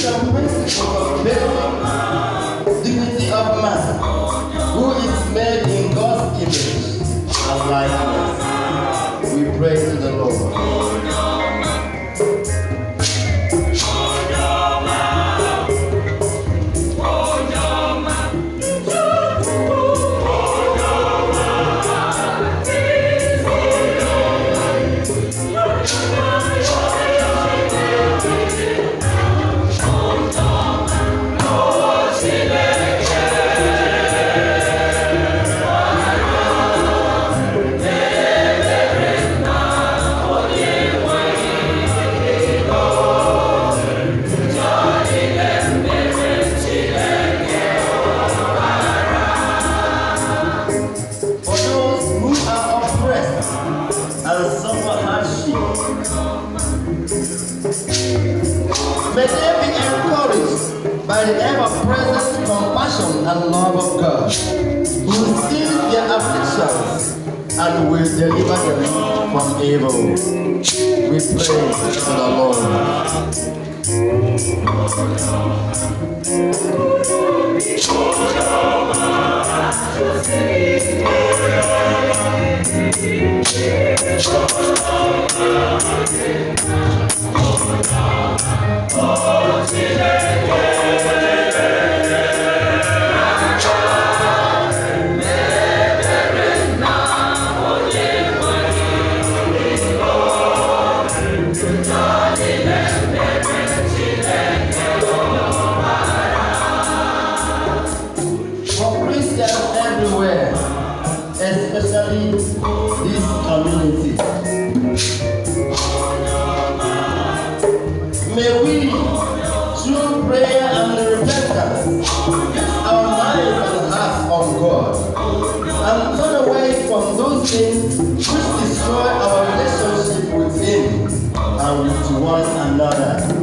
and principles of basic dignity of man, who is made in God's image and likeness. We pray to the Lord. May they be encouraged by the ever-present compassion and love of God, who sees their afflictions and will deliver them from evil. We pray to the Lord. Everywhere, especially this community. May we, through prayer and repentance, fix our minds and hearts on God, and turn away from those things which destroy our relationship with Him and with one another.